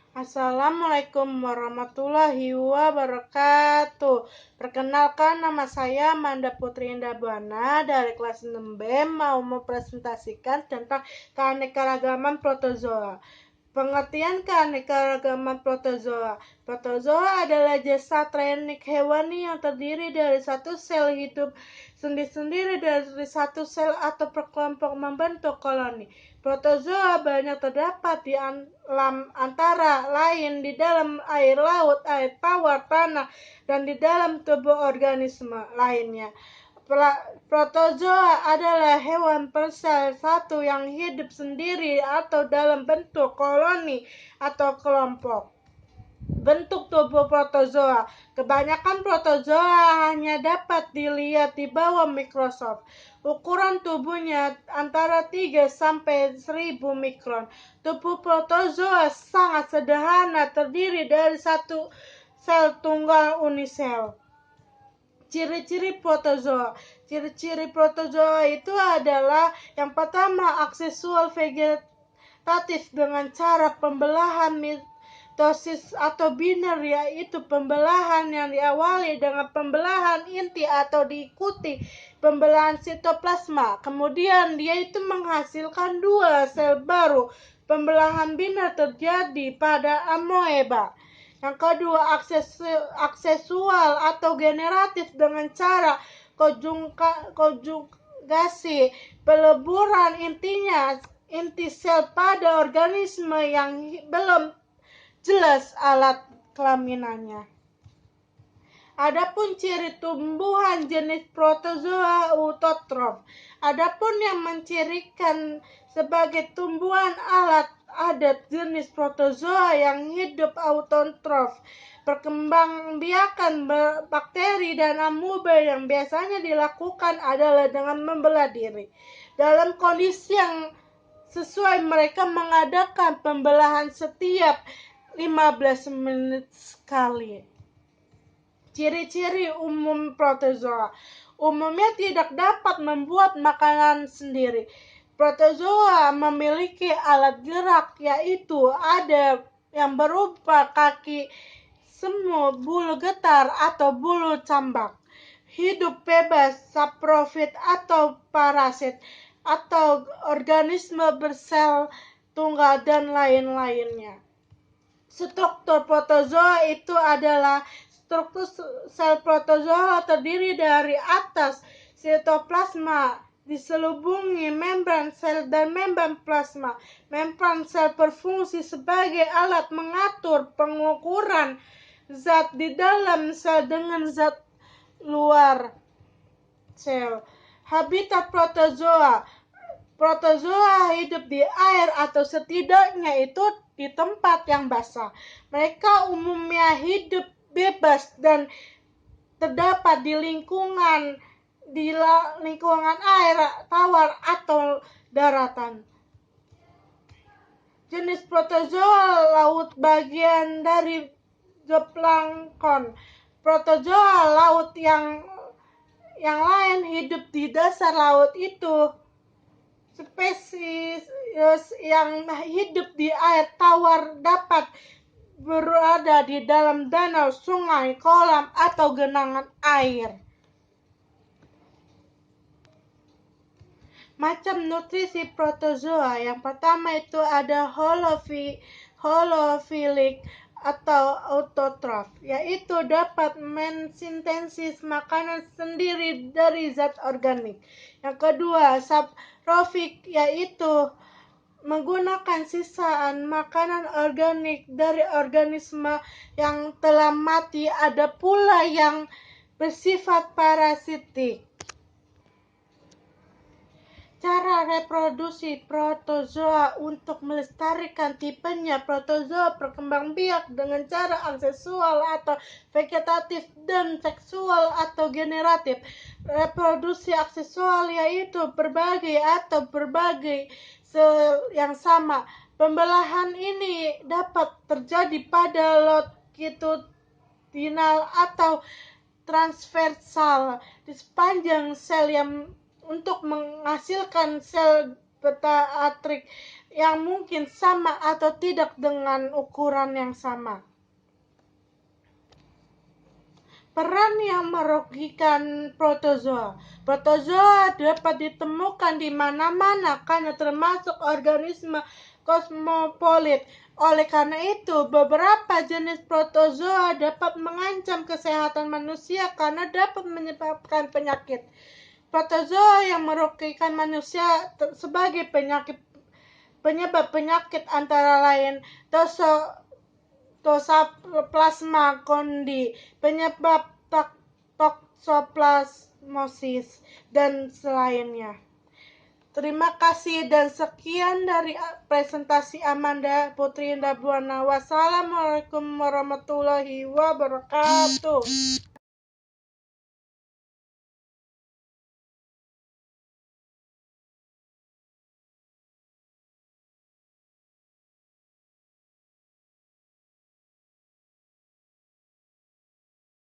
Assalamualaikum warahmatullahi wabarakatuh. Perkenalkan, nama saya Amanda Putri Indah Buana dari kelas 6B, mau mempresentasikan tentang keanekaragaman protozoa. Pengertian keanekaragaman protozoa. Protozoa adalah jasad trianik hewani yang terdiri dari satu sel hidup sendiri-sendiri dari satu sel atau berkelompok membentuk koloni. Protozoa banyak terdapat di alam, antara lain di dalam air laut, air tawar, tanah, dan di dalam tubuh organisme lainnya. Protozoa adalah hewan bersel satu yang hidup sendiri atau dalam bentuk koloni atau kelompok. Bentuk tubuh protozoa. Kebanyakan protozoa hanya dapat dilihat di bawah mikroskop. Ukuran tubuhnya antara 3 sampai 1000 mikron. Tubuh protozoa sangat sederhana, terdiri dari satu sel tunggal unisel. Ciri-ciri protozoa. Ciri-ciri protozoa itu adalah yang pertama, aksesual vegetatif dengan cara pembelahan mitosis atau biner, yaitu pembelahan yang diawali dengan pembelahan inti atau diikuti pembelahan sitoplasma. Kemudian dia itu menghasilkan 2 sel baru. Pembelahan biner terjadi pada amoeba. Yang kedua, aksesual atau generatif dengan cara konjugasi peleburan inti sel pada organisme yang belum jelas alat kelaminannya. Adapun ciri tumbuhan jenis protozoa autotrof. Adapun yang mencirikan sebagai tumbuhan alat adat jenis protozoa yang hidup autotrof, perkembangbiakan bakteri dan amoeba yang biasanya dilakukan adalah dengan membelah diri. Dalam kondisi yang sesuai, mereka mengadakan pembelahan setiap 15 menit sekali. Ciri-ciri umum protozoa. Umumnya tidak dapat membuat makanan sendiri. Protozoa memiliki alat gerak, yaitu ada yang berupa kaki semu, bulu getar, atau bulu cambak. Hidup bebas, saprofit atau parasit, atau organisme bersel tunggal, dan lain-lainnya. Struktur protozoa itu adalah struktur sel protozoa terdiri dari atas sitoplasma, diselubungi membran sel dan membran plasma. Membran sel berfungsi sebagai alat mengatur pengukuran zat di dalam sel dengan zat luar sel. Habitat protozoa. Protozoa hidup di air atau setidaknya itu di tempat yang basah. Mereka umumnya hidup bebas dan terdapat di lingkungan air tawar atau daratan. Jenis protozoa laut bagian dari zooplankton. Protozoa laut yang lain hidup di dasar laut itu. Spesies yang hidup di air tawar dapat berada di dalam danau, sungai, kolam, atau genangan air. Macam nutrisi protozoa. Yang pertama itu ada holofilik atau autotrof, yaitu dapat mensintesis makanan sendiri dari zat organik. Yang kedua, saprofik, yaitu menggunakan sisaan makanan organik dari organisme yang telah mati. Ada pula yang bersifat parasitik. Cara reproduksi protozoa. Untuk melestarikan tipenya, protozoa berkembang biak dengan cara aksesual atau vegetatif dan seksual atau generatif. Reproduksi aksesual yaitu berbagai sel yang sama. Pembelahan ini dapat terjadi pada longitudinal atau transversal di sepanjang sel yang untuk menghasilkan sel pediatrik yang mungkin sama atau tidak dengan ukuran yang sama. Peran yang merugikan protozoa. Protozoa dapat ditemukan di mana-mana karena termasuk organisme kosmopolit. Oleh karena itu, beberapa jenis protozoa dapat mengancam kesehatan manusia karena dapat menyebabkan penyakit. Protozoa yang merugikan manusia sebagai penyebab penyakit antara lain Toxoplasma gondii, penyebab toksoplasmosis, dan selainnya. Terima kasih dan sekian dari presentasi Amanda Putri Indah Buana. Wassalamualaikum warahmatullahi wabarakatuh.